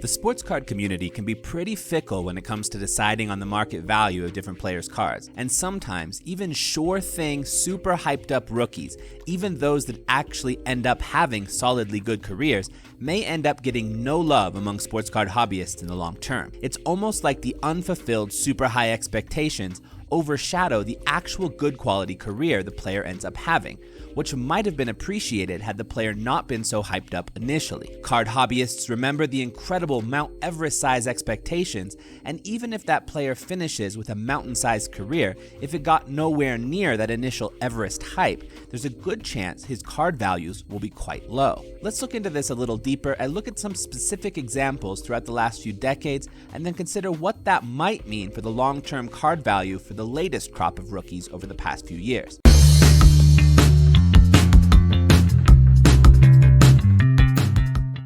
The sports card community can be pretty fickle when it comes to deciding on the market value of different players' cards, and sometimes even sure thing, super hyped up rookies, even those that actually end up having solidly good careers, may end up getting no love among sports card hobbyists in the long term. It's almost like the unfulfilled super high expectations overshadow the actual good quality career the player ends up having, which might have been appreciated had the player not been so hyped up initially. Card hobbyists remember the incredible Mount Everest-size expectations, and even if that player finishes with a mountain-sized career, if it got nowhere near that initial Everest hype, there's a good chance his card values will be quite low. Let's look into this a little deeper and look at some specific examples throughout the last few decades, and then consider what that might mean for the long-term card value for the latest crop of rookies over the past few years.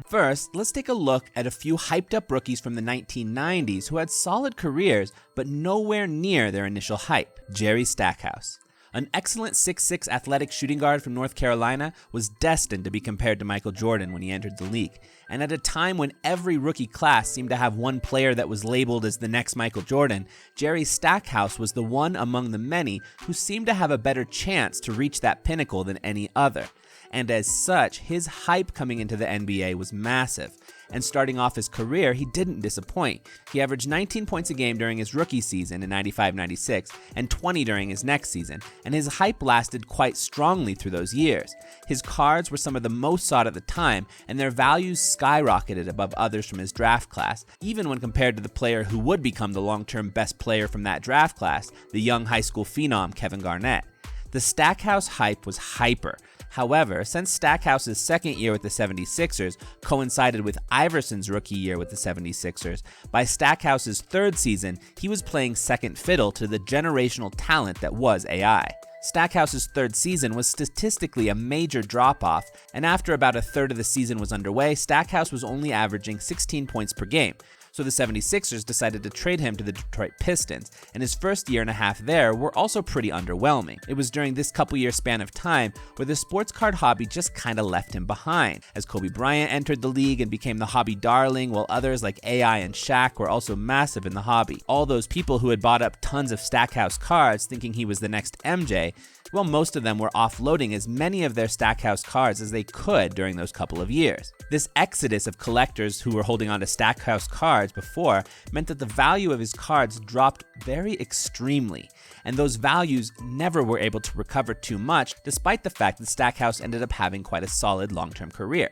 First, let's take a look at a few hyped up rookies from the 1990s who had solid careers but nowhere near their initial hype. Jerry Stackhouse. An excellent 6'6" athletic shooting guard from North Carolina was destined to be compared to Michael Jordan when he entered the league. And at a time when every rookie class seemed to have one player that was labeled as the next Michael Jordan, Jerry Stackhouse was the one among the many who seemed to have a better chance to reach that pinnacle than any other. And as such, his hype coming into the NBA was massive. And starting off his career, he didn't disappoint. He averaged 19 points a game during his rookie season in 95-96 and 20 during his next season, and his hype lasted quite strongly through those years. His cards were some of the most sought at the time, and their values skyrocketed above others from his draft class, even when compared to the player who would become the long-term best player from that draft class, the young high school phenom Kevin Garnett. The Stackhouse hype was hyper. However, since Stackhouse's second year with the 76ers coincided with Iverson's rookie year with the 76ers, by Stackhouse's third season, he was playing second fiddle to the generational talent that was AI. Stackhouse's third season was statistically a major drop-off, and after about a third of the season was underway, Stackhouse was only averaging 16 points per game. So the 76ers decided to trade him to the Detroit Pistons, and his first year and a half there were also pretty underwhelming. It was during this couple-year span of time where the sports card hobby just kinda left him behind, as Kobe Bryant entered the league and became the hobby darling, while others like AI and Shaq were also massive in the hobby. All those people who had bought up tons of Stackhouse cards thinking he was the next MJ, well, most of them were offloading as many of their Stackhouse cards as they could during those couple of years. This exodus of collectors who were holding on to Stackhouse cards before meant that the value of his cards dropped very extremely, and those values never were able to recover too much, despite the fact that Stackhouse ended up having quite a solid long-term career.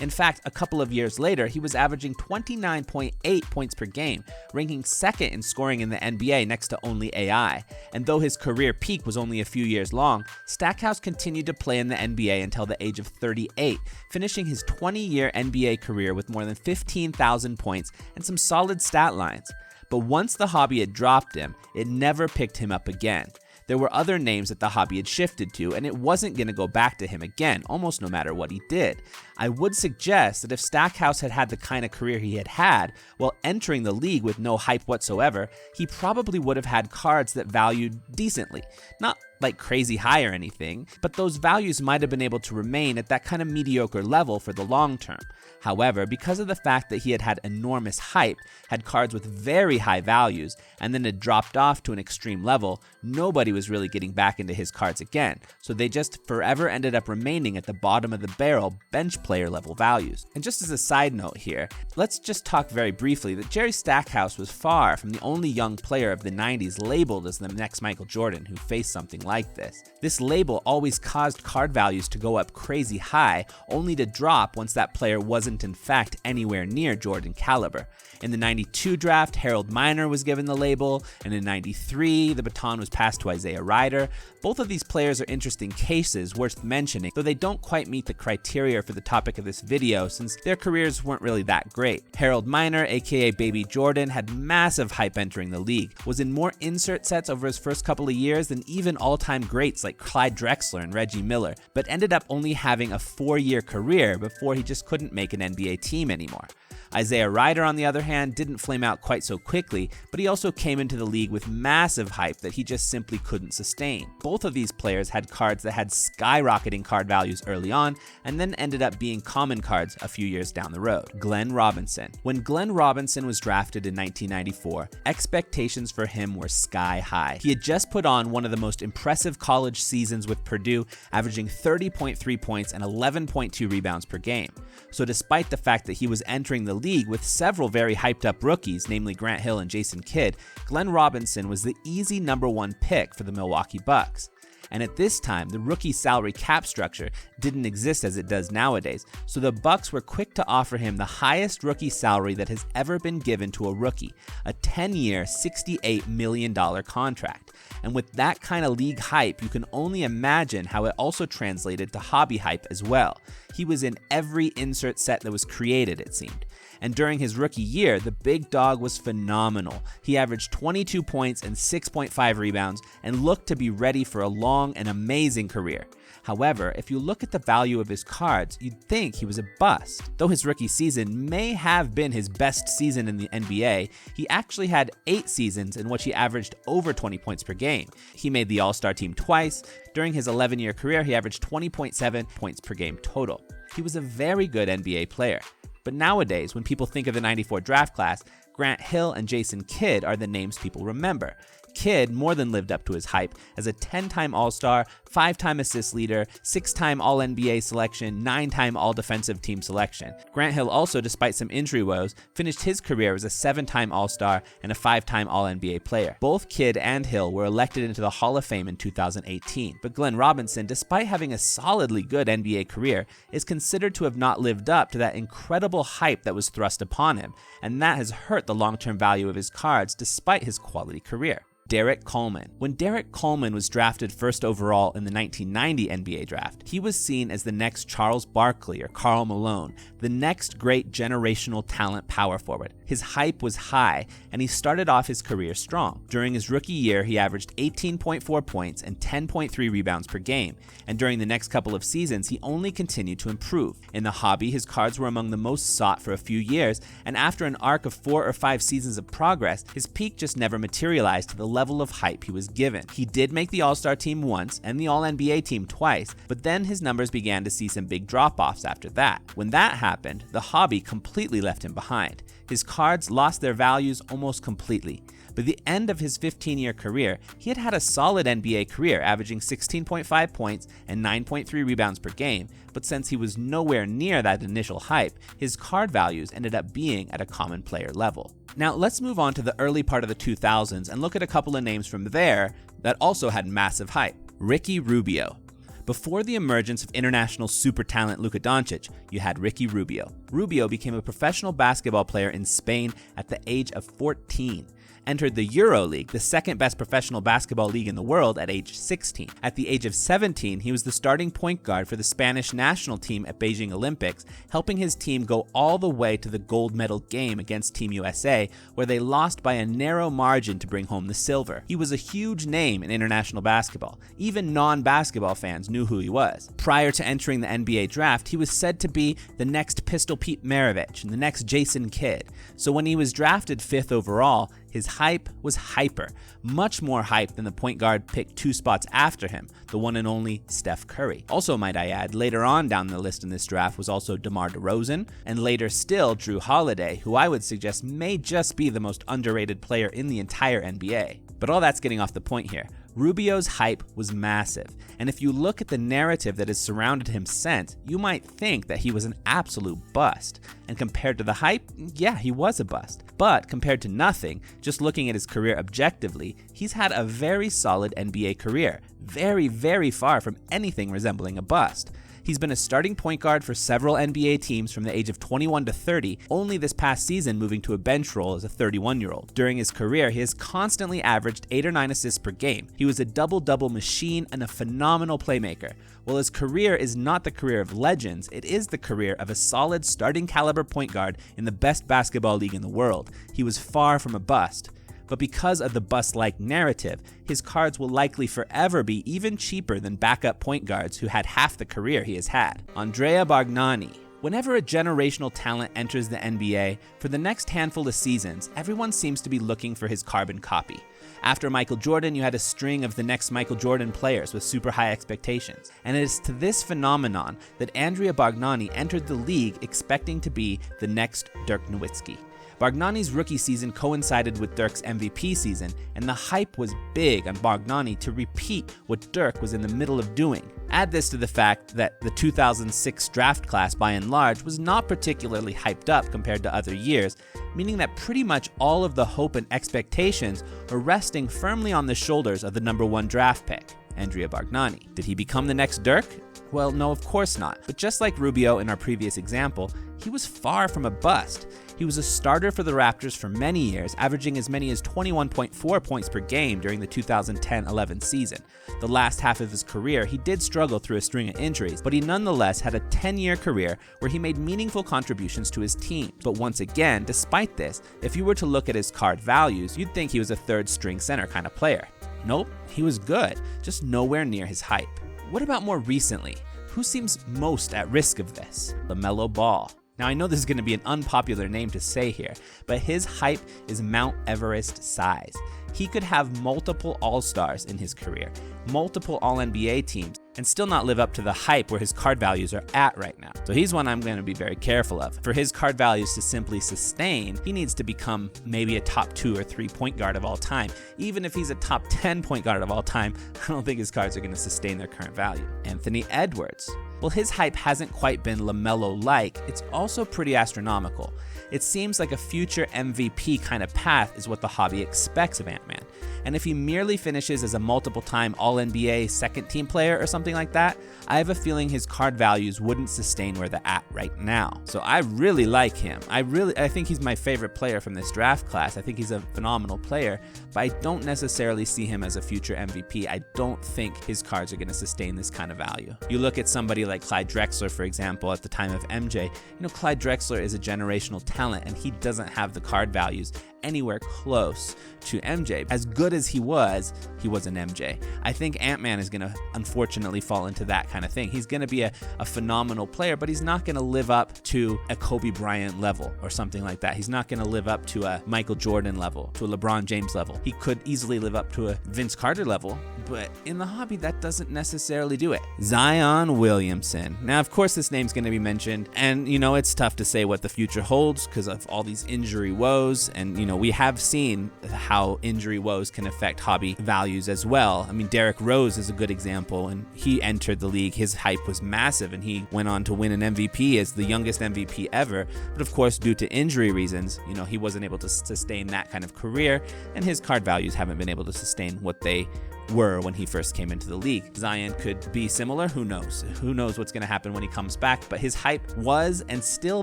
In fact, a couple of years later, he was averaging 29.8 points per game, ranking second in scoring in the NBA next to only AI. And though his career peak was only a few years long, Stackhouse continued to play in the NBA until the age of 38, finishing his 20-year NBA career with more than 15,000 points and some solid stat lines. But once the hobby had dropped him, it never picked him up again. There were other names that the hobby had shifted to, and it wasn't going to go back to him again, almost no matter what he did. I would suggest that if Stackhouse had had the kind of career he had had while entering the league with no hype whatsoever, he probably would have had cards that valued decently. Not like crazy high or anything, but those values might have been able to remain at that kind of mediocre level for the long term. However, because of the fact that he had had enormous hype, had cards with very high values, and then had dropped off to an extreme level, nobody was really getting back into his cards again, so they just forever ended up remaining at the bottom of the barrel bench player level values. And just as a side note here, let's just talk very briefly that Jerry Stackhouse was far from the only young player of the 90s labeled as the next Michael Jordan who faced something like this. This label always caused card values to go up crazy high, only to drop once that player wasn't in fact anywhere near Jordan caliber. In the 92 draft, Harold Miner was given the label, and in 93, the baton was passed to Isaiah Ryder. Both of these players are interesting cases worth mentioning, though they don't quite meet the criteria for the topic of this video since their careers weren't really that great. Harold Miner, aka Baby Jordan, had massive hype entering the league, was in more insert sets over his first couple of years than even all-time greats like Clyde Drexler and Reggie Miller, but ended up only having a 4-year career before he just couldn't make an NBA team anymore. Isaiah Ryder, on the other hand, didn't flame out quite so quickly, but he also came into the league with massive hype that he just simply couldn't sustain. Both of these players had cards that had skyrocketing card values early on, and then ended up being common cards a few years down the road. Glenn Robinson. When Glenn Robinson was drafted in 1994, expectations for him were sky high. He had just put on one of the most impressive college seasons with Purdue, averaging 30.3 points and 11.2 rebounds per game. So despite the fact that he was entering the league with several very hyped up rookies, namely Grant Hill and Jason Kidd, Glenn Robinson was the easy #1 pick for the Milwaukee Bucks. And at this time, the rookie salary cap structure didn't exist as it does nowadays, so the Bucks were quick to offer him the highest rookie salary that has ever been given to a rookie, a 10-year, $68 million contract. And with that kind of league hype, you can only imagine how it also translated to hobby hype as well. He was in every insert set that was created, it seemed. And during his rookie year, the big dog was phenomenal. He averaged 22 points and 6.5 rebounds and looked to be ready for a long and amazing career. However, if you look at the value of his cards, you'd think he was a bust. Though his rookie season may have been his best season in the NBA, he actually had 8 seasons in which he averaged over 20 points per game. He made the All-Star team twice. During his 11-year career, he averaged 20.7 points per game total. He was a very good NBA player. But nowadays, when people think of the '94 draft class, Grant Hill and Jason Kidd are the names people remember. Kidd more than lived up to his hype as a 10-time All-Star, 5-time assist leader, 6-time All-NBA selection, 9-time All-Defensive Team selection. Grant Hill also, despite some injury woes, finished his career as a 7-time All-Star and a 5-time All-NBA player. Both Kidd and Hill were elected into the Hall of Fame in 2018. But Glenn Robinson, despite having a solidly good NBA career, is considered to have not lived up to that incredible hype that was thrust upon him, and that has hurt the long-term value of his cards despite his quality career. Derek Coleman. When Derek Coleman was drafted first overall in the 1990 NBA draft, he was seen as the next Charles Barkley or Karl Malone, the next great generational talent power forward. His hype was high, and he started off his career strong. During his rookie year, he averaged 18.4 points and 10.3 rebounds per game, and during the next couple of seasons, he only continued to improve. In the hobby, his cards were among the most sought for a few years, and after an arc of 4 or 5 seasons of progress, his peak just never materialized to the level of hype he was given. He did make the All-Star team once and the All-NBA team twice, but then his numbers began to see some big drop-offs after that. When that happened, the hobby completely left him behind. His cards lost their values almost completely. By the end of his 15-year career, he had had a solid NBA career, averaging 16.5 points and 9.3 rebounds per game, but since he was nowhere near that initial hype, his card values ended up being at a common player level. Now let's move on to the early part of the 2000s and look at a couple of names from there that also had massive hype. Ricky Rubio. Before the emergence of international super talent Luka Doncic, you had Ricky Rubio. Rubio became a professional basketball player in Spain at the age of 14. Entered the EuroLeague, the second best professional basketball league in the world, at age 16. At the age of 17, he was the starting point guard for the Spanish national team at Beijing Olympics, helping his team go all the way to the gold medal game against Team USA, where they lost by a narrow margin to bring home the silver. He was a huge name in international basketball. Even non-basketball fans knew who he was. Prior to entering the NBA draft, he was said to be the next Pistol Pete Maravich and the next Jason Kidd. So when he was drafted 5th overall, his hype was hyper, much more hype than the point guard picked 2 spots after him, the one and only Steph Curry. Also, might I add, later on down the list in this draft was also DeMar DeRozan, and later still Drew Holiday, who I would suggest may just be the most underrated player in the entire NBA. But all that's getting off the point here. Rubio's hype was massive, and if you look at the narrative that has surrounded him since, you might think that he was an absolute bust. And compared to the hype, yeah, he was a bust. But compared to nothing, just looking at his career objectively, he's had a very solid NBA career, very, very far from anything resembling a bust. He's been a starting point guard for several NBA teams from the age of 21 to 30, only this past season moving to a bench role as a 31-year-old. During his career, he has constantly averaged 8 or 9 assists per game. He was a double-double machine and a phenomenal playmaker. While his career is not the career of legends, it is the career of a solid starting caliber point guard in the best basketball league in the world. He was far from a bust. But because of the bust-like narrative, his cards will likely forever be even cheaper than backup point guards who had half the career he has had. Andrea Bargnani. Whenever a generational talent enters the NBA, for the next handful of seasons, everyone seems to be looking for his carbon copy. After Michael Jordan, you had a string of the next Michael Jordan players with super high expectations. And it is to this phenomenon that Andrea Bargnani entered the league expecting to be the next Dirk Nowitzki. Bargnani's rookie season coincided with Dirk's MVP season, and the hype was big on Bargnani to repeat what Dirk was in the middle of doing. Add this to the fact that the 2006 draft class, by and large, was not particularly hyped up compared to other years, meaning that pretty much all of the hope and expectations were resting firmly on the shoulders of the #1 draft pick, Andrea Bargnani. Did he become the next Dirk? Well, no, of course not. But just like Rubio in our previous example, he was far from a bust. He was a starter for the Raptors for many years, averaging as many as 21.4 points per game during the 2010-11 season. The last half of his career, he did struggle through a string of injuries, but he nonetheless had a 10-year career where he made meaningful contributions to his team. But once again, despite this, if you were to look at his card values, you'd think he was a third-string center kind of player. Nope, he was good, just nowhere near his hype. What about more recently? Who seems most at risk of this? LaMelo Ball. Now, I know this is going to be an unpopular name to say here, but his hype is Mount Everest size. He could have multiple All-Stars in his career, multiple All-NBA teams, and still not live up to the hype where his card values are at right now. So he's one I'm going to be very careful of. For his card values to simply sustain, he needs to become maybe a top 2 or 3 point guard of all time. Even if he's a top 10 point guard of all time, I don't think his cards are going to sustain their current value. Anthony Edwards. While his hype hasn't quite been LaMelo-like, it's also pretty astronomical. It seems like a future MVP kind of path is what the hobby expects of Ant-Man. And if he merely finishes as a multiple-time All-NBA second-team player or something like that, I have a feeling his card values wouldn't sustain where they're at right now. So I really like him. I think he's my favorite player from this draft class. I think he's a phenomenal player, but I don't necessarily see him as a future MVP. I don't think his cards are going to sustain this kind of value. You look at somebody like Clyde Drexler, for example, at the time of MJ. Clyde Drexler is a generational talent, and he doesn't have the card values anywhere close to MJ. As good as he was an MJ. I think Ant-Man is going to unfortunately fall into that kind of thing. He's going to be a phenomenal player, but he's not going to live up to a Kobe Bryant level or something like that. He's not going to live up to a Michael Jordan level, to a LeBron James level. He could easily live up to a Vince Carter level, but in the hobby, that doesn't necessarily do it. Zion Williamson. Now, of course, this name's going to be mentioned, and, it's tough to say what the future holds because of all these injury woes, and, we have seen how injury woes can affect hobby values as well. I mean, Derrick Rose is a good example, and he entered the league. His hype was massive, and he went on to win an MVP as the youngest MVP ever. But of course, due to injury reasons, he wasn't able to sustain that kind of career, and his card values haven't been able to sustain what they were when he first came into the league. Zion could be similar. Who knows? Who knows what's going to happen when he comes back? But his hype was and still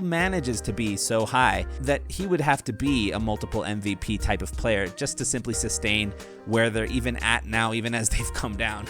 manages to be so high that he would have to be a multiple MVP type of player just to simply sustain where they're even at now, even as they've come down.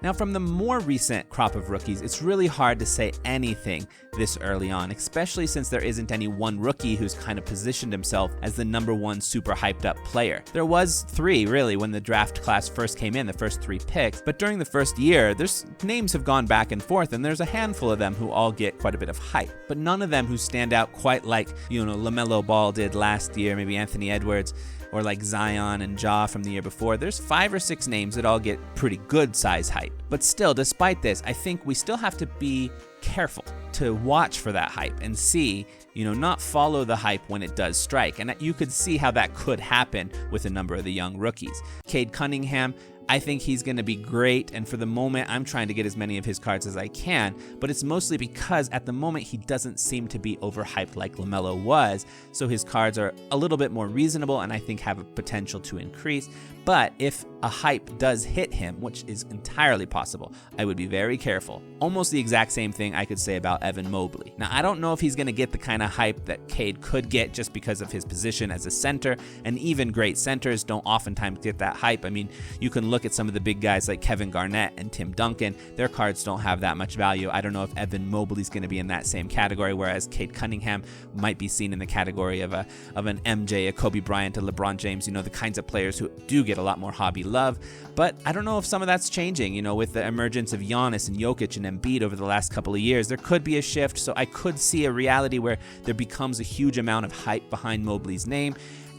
Now, from the more recent crop of rookies, it's really hard to say anything this early on, especially since there isn't any one rookie who's kind of positioned himself as the #1 super hyped up player. There was 3 really when the draft class first came in, the first 3 picks, but during the first year, there's names have gone back and forth, and there's a handful of them who all get quite a bit of hype, but none of them who stand out quite like, LaMelo Ball did last year, maybe Anthony Edwards, or like Zion and Ja from the year before. There's 5 or 6 names that all get pretty good size hype. But still, despite this, I think we still have to be careful to watch for that hype and see, not follow the hype when it does strike. And you could see how that could happen with a number of the young rookies. Cade Cunningham, I think he's going to be great, and for the moment, I'm trying to get as many of his cards as I can, but it's mostly because at the moment, he doesn't seem to be overhyped like LaMelo was, so his cards are a little bit more reasonable and I think have a potential to increase. But if a hype does hit him, which is entirely possible, I would be very careful. Almost the exact same thing I could say about Evan Mobley. Now, I don't know if he's going to get the kind of hype that Cade could get just because of his position as a center, and even great centers don't oftentimes get that hype. I mean, you can look at some of the big guys like Kevin Garnett and Tim Duncan, their cards don't have that much value. I don't know if Evan Mobley's going to be in that same category, whereas Cade Cunningham might be seen in the category of an MJ, a Kobe Bryant, a LeBron James, the kinds of players who do get a lot more hobby love. But I don't know if some of that's changing, with the emergence of Giannis and Jokic and Embiid over the last couple of years. There could be a shift, so I could see a reality where there becomes a huge amount of hype behind Mobley's name,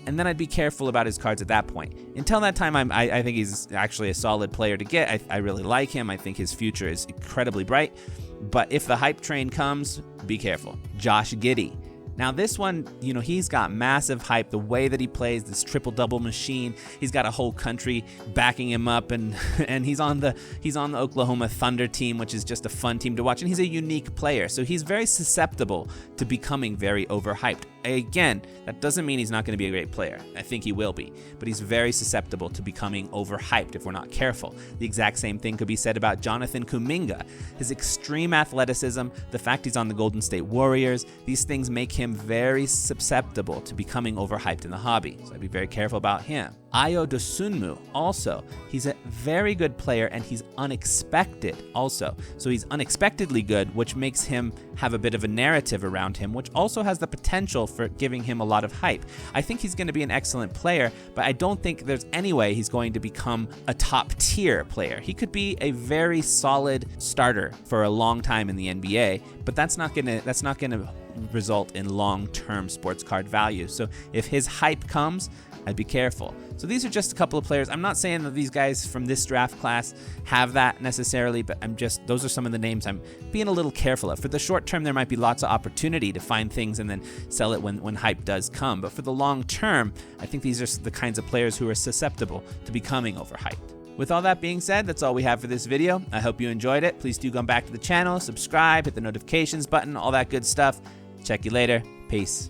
and then I'd be careful about his cards at that point. Until that time, I think he's actually a solid player to get. I really like him. I think his future is incredibly bright. But if the hype train comes, be careful. Josh Giddey. Now this one, he's got massive hype. The way that he plays, this triple-double machine, he's got a whole country backing him up, and he's on the Oklahoma Thunder team, which is just a fun team to watch, and he's a unique player. So he's very susceptible to becoming very overhyped. Again, that doesn't mean he's not going to be a great player. I think he will be, but he's very susceptible to becoming overhyped if we're not careful. The exact same thing could be said about Jonathan Kuminga. His extreme athleticism, the fact he's on the Golden State Warriors, these things make him very susceptible to becoming overhyped in the hobby. So I'd be very careful about him. Ayo Dosunmu also, he's a very good player and he's unexpected also. So he's unexpectedly good, which makes him have a bit of a narrative around him, which also has the potential for giving him a lot of hype. I think he's going to be an excellent player, but I don't think there's any way he's going to become a top tier player. He could be a very solid starter for a long time in the NBA, but that's not going to result in long-term sports card value. So if his hype comes, I'd be careful. So these are just a couple of players. I'm not saying that these guys from this draft class have that necessarily, but those are some of the names I'm being a little careful of. For the short term, there might be lots of opportunity to find things and then sell it when hype does come. But for the long term, I think these are the kinds of players who are susceptible to becoming overhyped. With all that being said, that's all we have for this video. I hope you enjoyed it. Please do come back to the channel, subscribe, hit the notifications button, all that good stuff. Check you later. Peace.